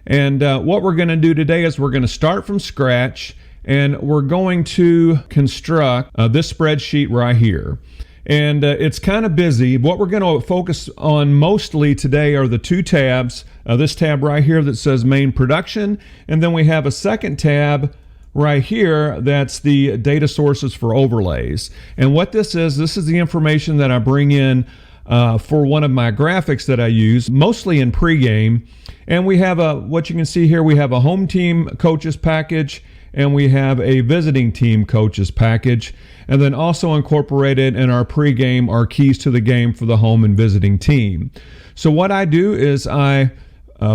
And what we're going to do today is we're going to start from scratch, and we're going to construct this spreadsheet right here. And it's kind of busy. What we're going to focus on mostly today are the two tabs. This tab right here that says main production, and then we have a second tab right here that's the data sources for overlays. And what this is the information that I bring in for one of my graphics that I use mostly in pregame. And we have what you can see here, we have a home team coaches package, and we have a visiting team coaches package, and then also incorporated in our pregame are keys to the game for the home and visiting team. So what I do is I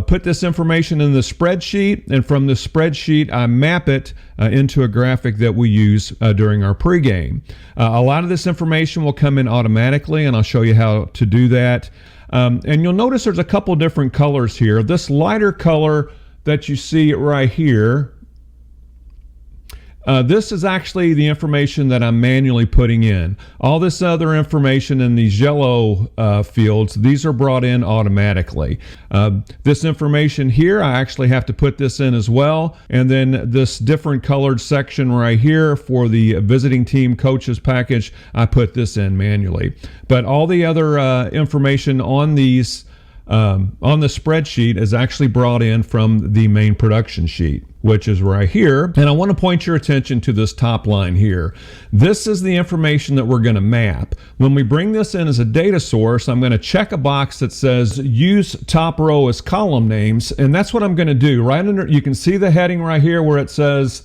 put this information in the spreadsheet, and from the spreadsheet I map it into a graphic that we use during our pregame. A lot of this information will come in automatically, and I'll show you how to do that. And you'll notice there's a couple different colors here. This lighter color that you see right here, this is actually the information that I'm manually putting in. All this other information in these yellow fields, these are brought in automatically. This information here, I actually have to put this in as well. And then this different colored section right here for the visiting team coaches package, I put this in manually. But all the other information on these on the spreadsheet is actually brought in from the main production sheet, which is right here. And I want to point your attention to this top line here. This is the information that we're going to map. When we bring this in as a data source, I'm going to check a box that says use top row as column names, and that's what I'm going to do. Right under, you can see the heading right here where it says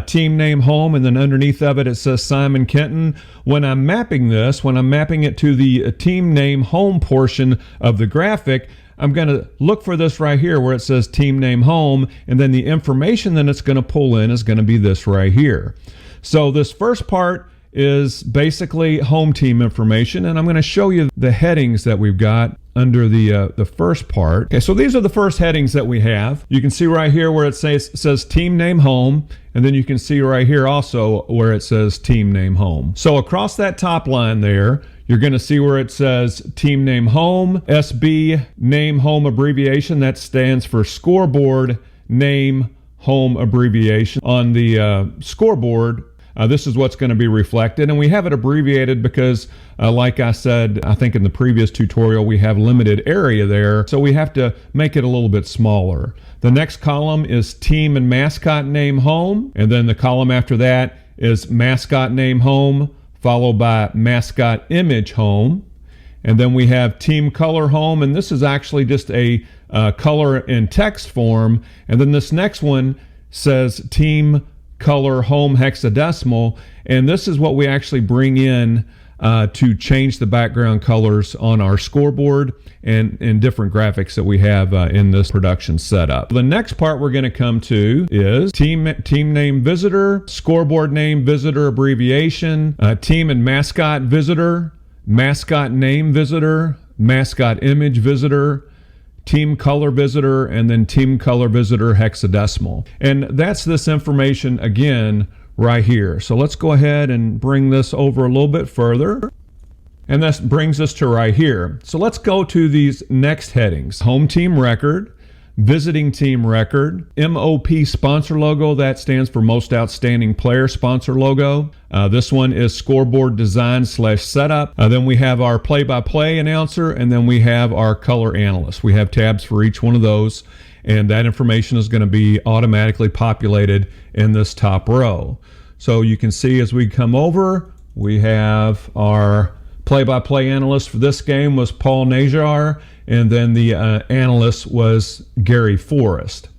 team name home, and then underneath of it says Simon Kenton. When I'm mapping this, when I'm mapping it to the team name home portion of the graphic, I'm going to look for this right here where it says team name home, and then the information that it's going to pull in is going to be this right here. So this first part is basically home team information, and I'm going to show you the headings that we've got under the first part. Okay, so these are the first headings that we have. You can see right here where it says team name home, and then you can see right here also where it says team name home. So across that top line there, you're going to see where it says team name home, SB name home abbreviation. That stands for scoreboard name home abbreviation. On the scoreboard, this is what's going to be reflected, and we have it abbreviated because like I said, I think in the previous tutorial, we have limited area there, so we have to make it a little bit smaller. The next column is team and mascot name home, and then the column after that is mascot name home, followed by mascot image home. And then we have team color home, and this is actually just a color in text form. And then this next one says team color home hexadecimal, and this is what we actually bring in to change the background colors on our scoreboard and in different graphics that we have in this production setup. The next part we're going to come to is team name visitor, scoreboard name visitor abbreviation, team and mascot visitor, mascot name visitor, mascot image visitor, team color visitor, and then team color visitor hexadecimal. And that's this information again right here. So let's go ahead and bring this over a little bit further. And that brings us to right here. So let's go to these next headings. Home team record, visiting team record, MOP sponsor logo, that stands for most outstanding player sponsor logo. This one is scoreboard design / setup. Then we have our play-by-play announcer, and then we have our color analyst. We have tabs for each one of those, and that information is going to be automatically populated in this top row. So you can see as we come over, we have our play-by-play analyst for this game was Paul Najar, and then the analyst was Gary Forrest.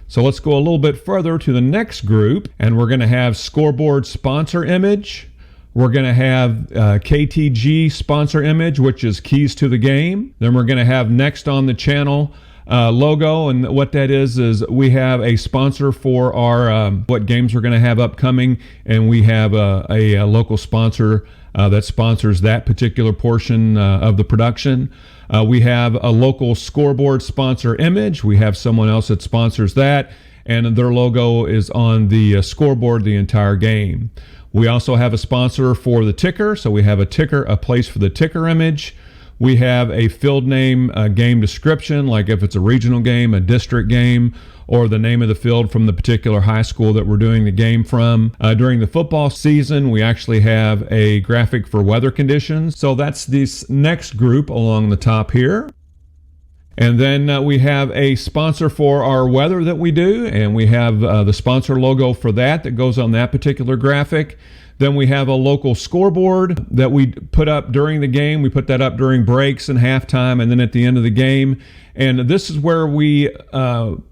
So let's go a little bit further to the next group, and we're going to have scoreboard sponsor image. We're going to have KTG sponsor image, which is keys to the game. Then we're going to have next on the channel logo, and what that is we have a sponsor for our what games we're going to have upcoming, and we have a local sponsor that sponsors that particular portion of the production. We have a local scoreboard sponsor image. We have someone else that sponsors that, and their logo is on the scoreboard the entire game. We also have a sponsor for the ticker, so we have a ticker, a place for the ticker image. We have a field name, a game description, like if it's a regional game, a district game, or the name of the field from the particular high school that we're doing the game from. During the football season, we actually have a graphic for weather conditions. So that's this next group along the top here. And then we have a sponsor for our weather that we do, and we have the sponsor logo for that goes on that particular graphic. Then we have a local scoreboard that we put up during the game. We put that up during breaks and halftime, and then at the end of the game. And this is where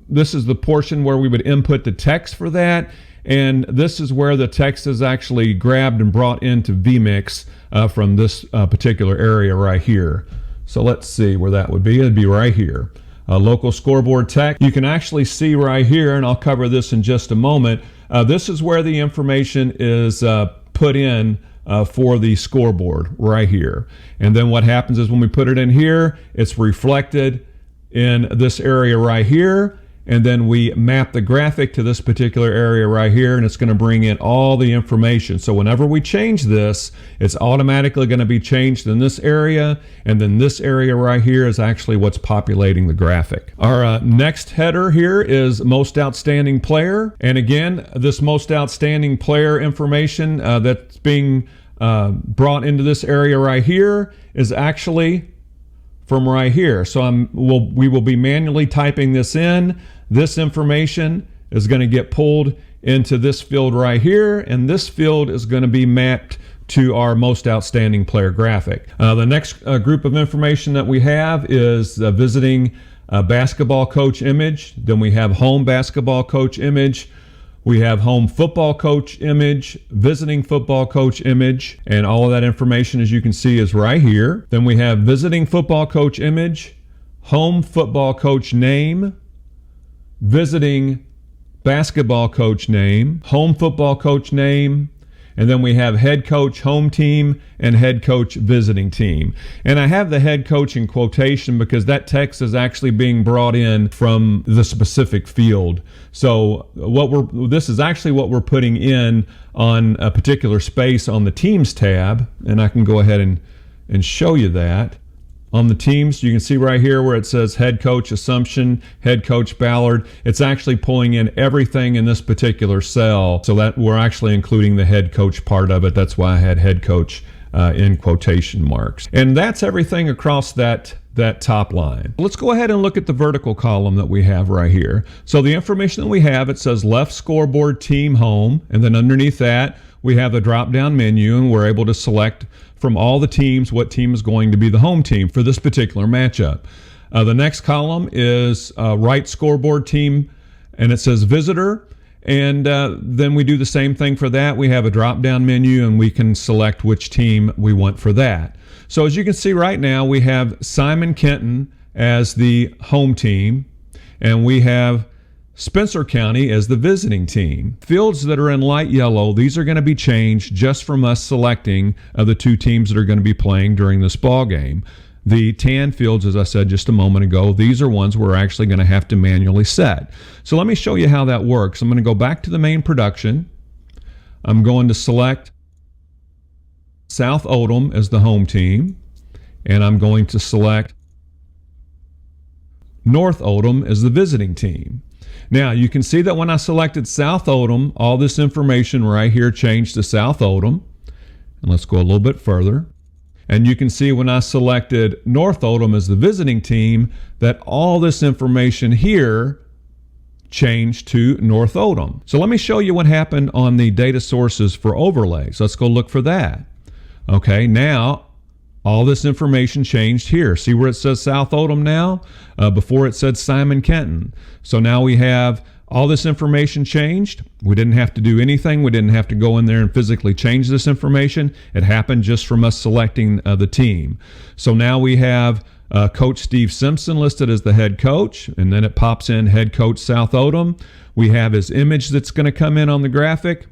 this is the portion where we would input the text for that. And this is where the text is actually grabbed and brought into vMix from this particular area right here. So let's see where that would be. It'd be right here. Local scoreboard text. You can actually see right here, and I'll cover this in just a moment. This is where the information is put in for the scoreboard right here. And then what happens is when we put it in here, it's reflected in this area right here. And then we map the graphic to this particular area right here, and it's going to bring in all the information. So whenever we change this, it's automatically going to be changed in this area, and then this area right here is actually what's populating the graphic. Our next header here is most outstanding player. And again, this most outstanding player information that's being brought into this area right here is actually from right here. So we will be manually typing this in. This information is going to get pulled into this field right here, and this field is going to be mapped to our most outstanding player graphic. The next group of information that we have is visiting basketball coach image. Then we have home basketball coach image. We have home football coach image, visiting football coach image, and all of that information, as you can see, is right here. Then we have visiting football coach image, home football coach name, visiting basketball coach name, home football coach name, and then we have head coach home team and head coach visiting team. And I have the head coach in quotation because that text is actually being brought in from the specific field. So this is actually what we're putting in on a particular space on the Teams tab, and I can go ahead and show you that. On the Teams, you can see right here where it says head coach assumption, head coach Ballard. It's actually pulling in everything in this particular cell, so that we're actually including the head coach part of it. That's why I had head coach in quotation marks. And that's everything across that top line. Let's go ahead and look at the vertical column that we have right here. So the information that we have, it says left scoreboard team home, and then underneath that we have a drop-down menu, and we're able to select from all the teams what team is going to be the home team for this particular matchup. The next column is right scoreboard team, and it says visitor. And then we do the same thing for that. We have a drop-down menu, and we can select which team we want for that. So as you can see right now, we have Simon Kenton as the home team, and we have Spencer County as the visiting team. Fields that are in light yellow, these are going to be changed just from us selecting the two teams that are going to be playing during this ball game. The tan fields, as I said just a moment ago, these are ones we're actually going to have to manually set. So let me show you how that works. I'm going to go back to the main production. I'm going to select South Oldham as the home team, and I'm going to select North Oldham as the visiting team. Now, you can see that when I selected South Oldham, all this information right here changed to South Oldham. And let's go a little bit further. And you can see when I selected North Oldham as the visiting team, that all this information here changed to North Oldham. So let me show you what happened on the data sources for overlays. Let's go look for that. Okay, now all this information changed here. See where it says South Oldham now? Before it said Simon Kenton. So now we have all this information changed. We didn't have to do anything. We didn't have to go in there and physically change this information. It happened just from us selecting the team. So now we have Coach Steve Simpson listed as the head coach, and then it pops in head coach South Oldham. We have his image that's going to come in on the graphic.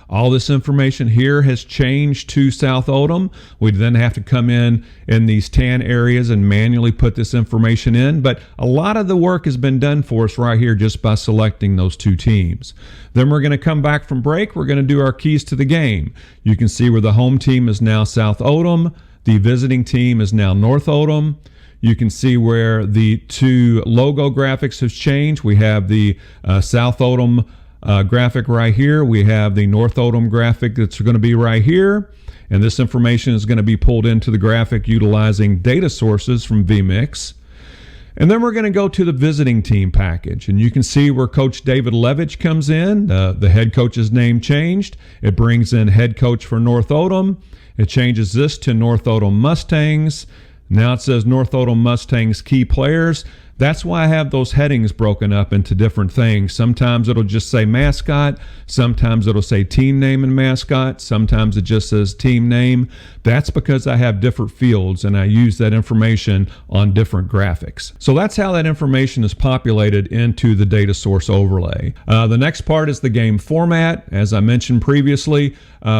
All this information here has changed to South Oldham. We then have to come in these tan areas and manually put this information in. But a lot of the work has been done for us right here just by selecting those two teams. Then we're going to come back from break. We're going to do our keys to the game. You can see where the home team is now South Oldham. The visiting team is now North Oldham. You can see where the two logo graphics have changed. We have the South Oldham graphic right here. We have the North Oldham graphic that's going to be right here. And this information is going to be pulled into the graphic utilizing DataSources from vMix. And then we're going to go to the visiting team package. And you can see where Coach David Levitch comes in. The head coach's name changed. It brings in head coach for North Oldham. It changes this to North Oldham Mustangs. Now it says North Oldham Mustangs key players. That's why I have those headings broken up into different things. Sometimes it'll just say mascot. Sometimes it'll say team name and mascot. Sometimes it just says team name. That's because I have different fields and I use that information on different graphics. So that's how that information is populated into the data source overlay. The next part is the game format. As I mentioned previously,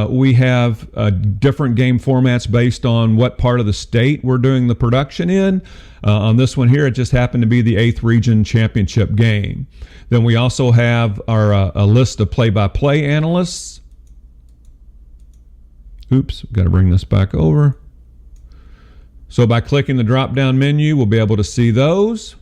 we have different game formats based on what part of the state we're doing the production in. On this one here, it just happened to be the 8th Region Championship game. Then we also have our a list of play-by-play analysts. Oops, got to bring this back over. So by clicking the drop-down menu, we'll be able to see those.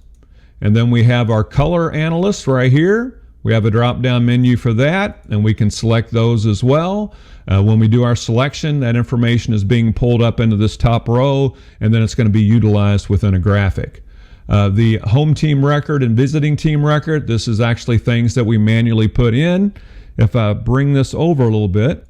And then we have our color analysts right here. We have a drop-down menu for that, and we can select those as well. When we do our selection, that information is being pulled up into this top row, and then it's going to be utilized within a graphic. The home team record and visiting team record, this is actually things that we manually put in. If I bring this over a little bit,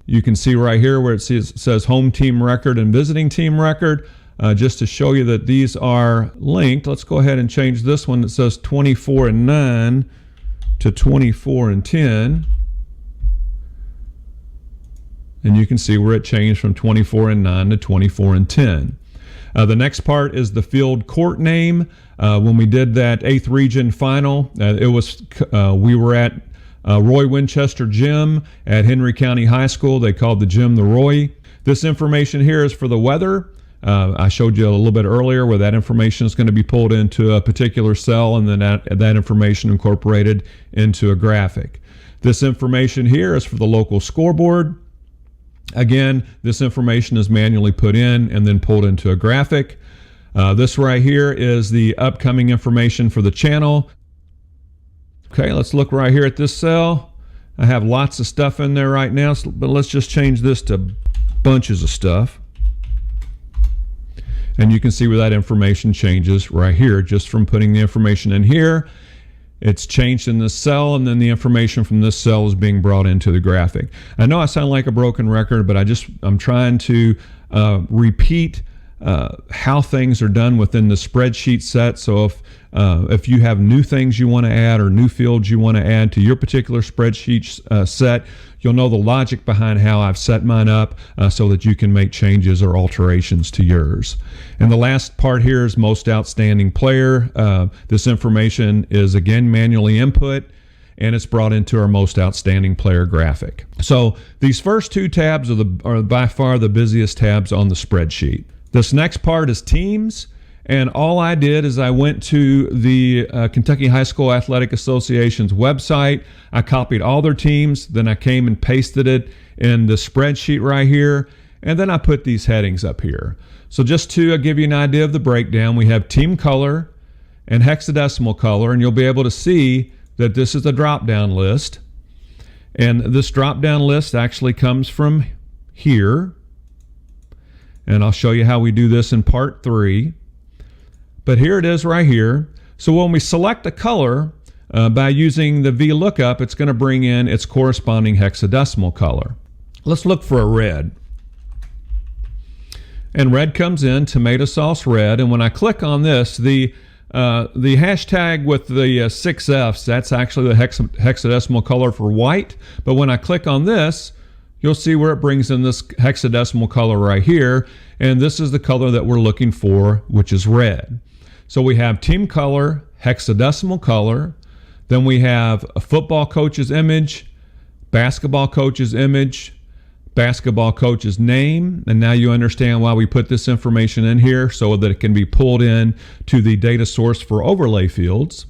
you can see right here where it says home team record and visiting team record. Just to show you that these are linked, let's go ahead and change this one that says 24 and 9 to 24 and 10. And you can see where it changed from 24 and 9 to 24 and 10. The next part is the field court name. When we did that 8th Region final, we were at Roy Winchester Gym at Henry County High School. They called the gym the Roy. This information here is for the weather. I showed you a little bit earlier where that information is going to be pulled into a particular cell and then that information incorporated into a graphic. This information here is for the local scoreboard. Again, this information is manually put in and then pulled into a graphic. This right here is the upcoming information for the channel. Okay, let's look right here at this cell. I have lots of stuff in there right now, but let's just change this to bunches of stuff. And you can see where that information changes right here just from putting the information in here. It's changed in this cell, and then the information from this cell is being brought into the graphic. I know I sound like a broken record, but I'm trying to repeat how things are done within the spreadsheet set. So if you have new things you want to add or new fields you want to add to your particular spreadsheet set, you'll know the logic behind how I've set mine up so that you can make changes or alterations to yours. And the last part here is most outstanding player. This information is again manually input, and it's brought into our most outstanding player graphic. So these first two tabs are by far the busiest tabs on the spreadsheet. This next part is teams. And all I did is I went to the Kentucky High School Athletic Association's website. I copied all their teams. Then I came and pasted it in the spreadsheet right here. And then I put these headings up here. So just to give you an idea of the breakdown, we have team color and hexadecimal color. And you'll be able to see that this is a drop-down list. And this drop-down list actually comes from here. And I'll show you how we do this in part 3. But here it is right here. So when we select a color by using the VLOOKUP, it's going to bring in its corresponding hexadecimal color. Let's look for a red. And red comes in, tomato sauce red. And when I click on this, the hashtag with the 6 Fs, that's actually the hexadecimal color for white. But when I click on this, you'll see where it brings in this hexadecimal color right here. And this is the color that we're looking for, which is red. So we have team color, hexadecimal color, then we have a football coach's image, basketball coach's image, basketball coach's name, and now you understand why we put this information in here so that it can be pulled in to the data source for overlay fields.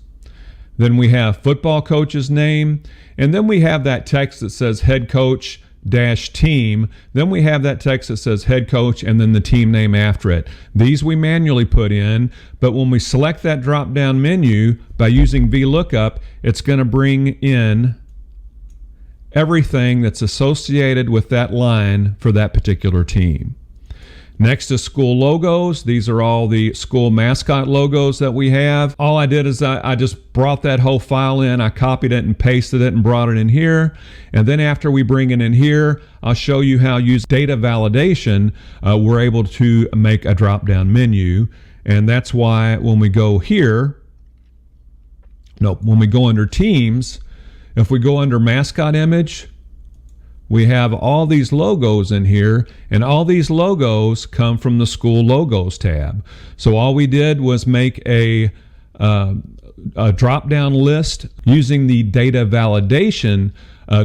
Then we have football coach's name, and then we have that text that says head coach dash team, then we have that text that says head coach and then the team name after it. These we manually put in, but when we select that drop down menu by using VLOOKUP, it's going to bring in everything that's associated with that line for that particular team. Next is school logos. These are all the school mascot logos that we have. All I did is I just brought that whole file in, I copied it and pasted it and brought it in here. And then after we bring it in here, I'll show you how use data validation, we're able to make a drop-down menu. And that's why when we go here, when we go under teams, if we go under mascot image, we have all these logos in here, and all these logos come from the School Logos tab. So all we did was make a drop-down list using the data validation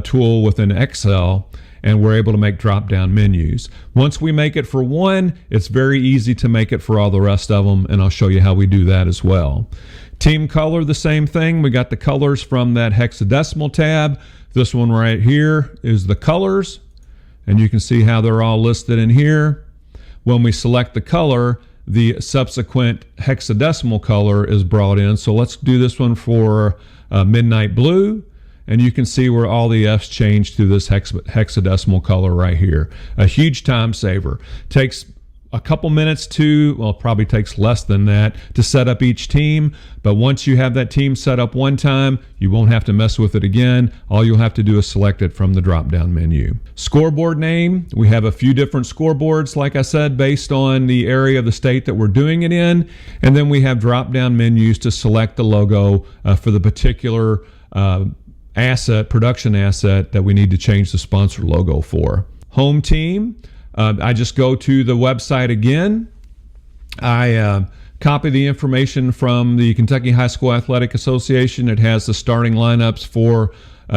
tool within Excel, and we're able to make drop-down menus. Once we make it for one, it's very easy to make it for all the rest of them, and I'll show you how we do that as well. Team color, the same thing. We got the colors from that hexadecimal tab. This one right here is the colors, and you can see how they're all listed in here. When we select the color, the subsequent hexadecimal color is brought in. So let's do this one for midnight blue, and you can see where all the F's change to this hexadecimal color right here. A huge time saver. Takes a couple minutes to, well, probably takes less than that to set up each team, but once you have that team set up one time, you won't have to mess with it again. All you'll have to do is select it from the drop-down menu. Scoreboard name, we have a few different scoreboards, like I said, based on the area of the state that we're doing it in, and then we have drop-down menus to select the logo for the particular production asset that we need to change the sponsor logo for. Home team, I just go to the website again. I copy the information from the Kentucky High School Athletic Association. It has the starting lineups for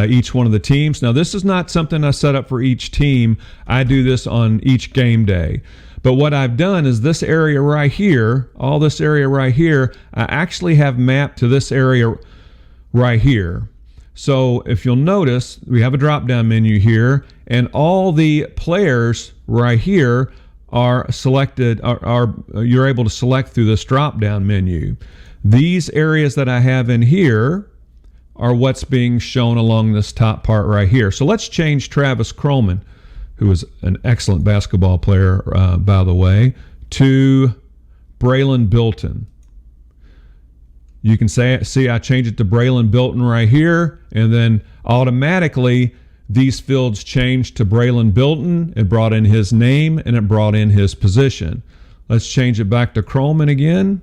each one of the teams. Now, this is not something I set up for each team. I do this on each game day. But what I've done is this area right here, all this area right here, I actually have mapped to this area right here. So if you'll notice, we have a drop-down menu here, and all the players right here are selected, you're able to select through this drop-down menu. These areas that I have in here are what's being shown along this top part right here. So let's change Travis Krollman, who is an excellent basketball player, by the way, to Braylon Bilton. You can see I change it to Braylon Bilton right here, and then automatically these fields changed to Braylon Bilton. It brought in his name and it brought in his position. Let's change it back to Krollman again,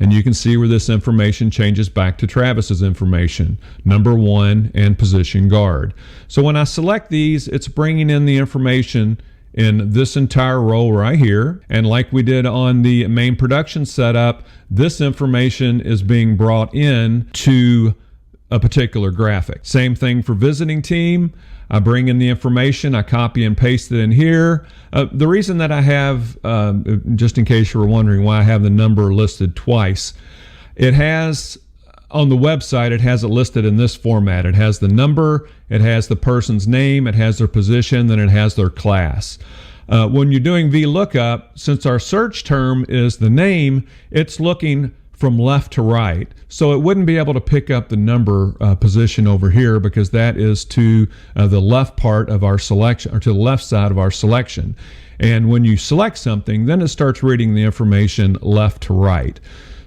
and you can see where this information changes back to Travis's information, number 1 and position guard. So when I select these, it's bringing in the information in this entire row right here, and like we did on the main production setup, this information is being brought in to a particular graphic. Same thing for visiting team. I bring in the information, I copy and paste it in here. The reason that I have, just in case you were wondering why I have the number listed twice, it has on the website, it has it listed in this format. It has the number, it has the person's name, it has their position, then it has their class. When you're doing VLOOKUP, since our search term is the name, it's looking from left to right. So it wouldn't be able to pick up the number position over here, because that is to the left part of our selection, or to the left side of our selection. And when you select something, then it starts reading the information left to right.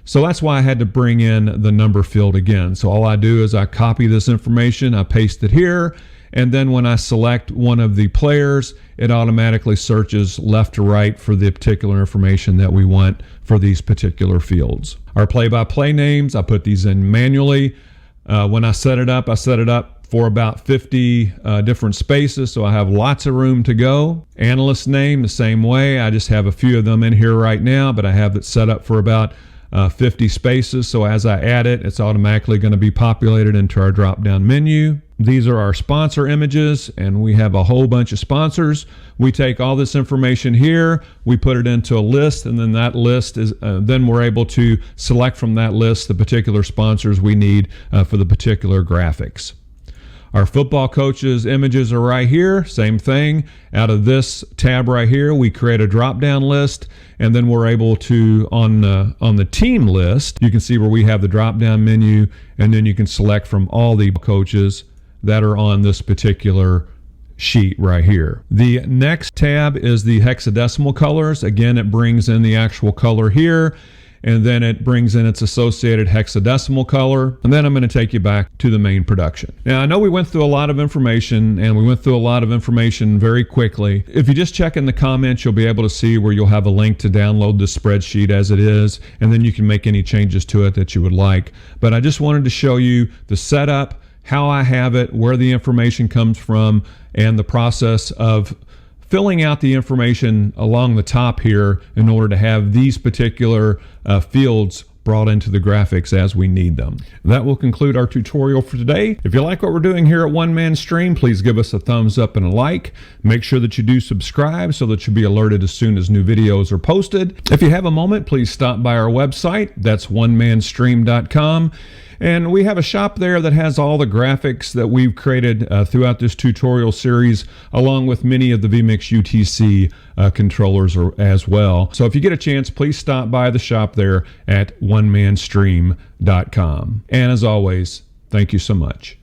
So that's why I had to bring in the number field again. So all I do is I copy this information, I paste it here, and then when I select one of the players, it automatically searches left to right for the particular information that we want for these particular fields. Our play-by-play names, I put these in manually. When I set it up for about 50 different spaces, so I have lots of room to go. Analyst name, the same way. I just have a few of them in here right now, but I have it set up for about 50 spaces, so as I add it, it's automatically going to be populated into our drop-down menu. These are our sponsor images, and we have a whole bunch of sponsors. We take all this information here, we put it into a list, and then that list is then we're able to select from that list the particular sponsors we need for the particular graphics. Our football coaches images are right here. Same thing. Out of this tab right here, we create a drop-down list, and then we're able to, on the team list, you can see where we have the drop-down menu, and then you can select from all the coaches that are on this particular sheet right here. The next tab is the hexadecimal colors. Again, it brings in the actual color here, and then it brings in its associated hexadecimal color, and then I'm going to take you back to the main production. Now, I know we went through a lot of information, and we went through a lot of information very quickly. If you just check in the comments, you'll be able to see where you'll have a link to download the spreadsheet as it is, and then you can make any changes to it that you would like. But I just wanted to show you the setup, how I have it, where the information comes from, and the process of filling out the information along the top here in order to have these particular fields brought into the graphics as we need them. That will conclude our tutorial for today. If you like what we're doing here at One Man Stream, please give us a thumbs up and a like. Make sure that you do subscribe so that you'll be alerted as soon as new videos are posted. If you have a moment, please stop by our website. That's onemanstream.com. And we have a shop there that has all the graphics that we've created throughout this tutorial series, along with many of the vMix UTC controllers as well. So if you get a chance, please stop by the shop there at onemanstream.com. And as always, thank you so much.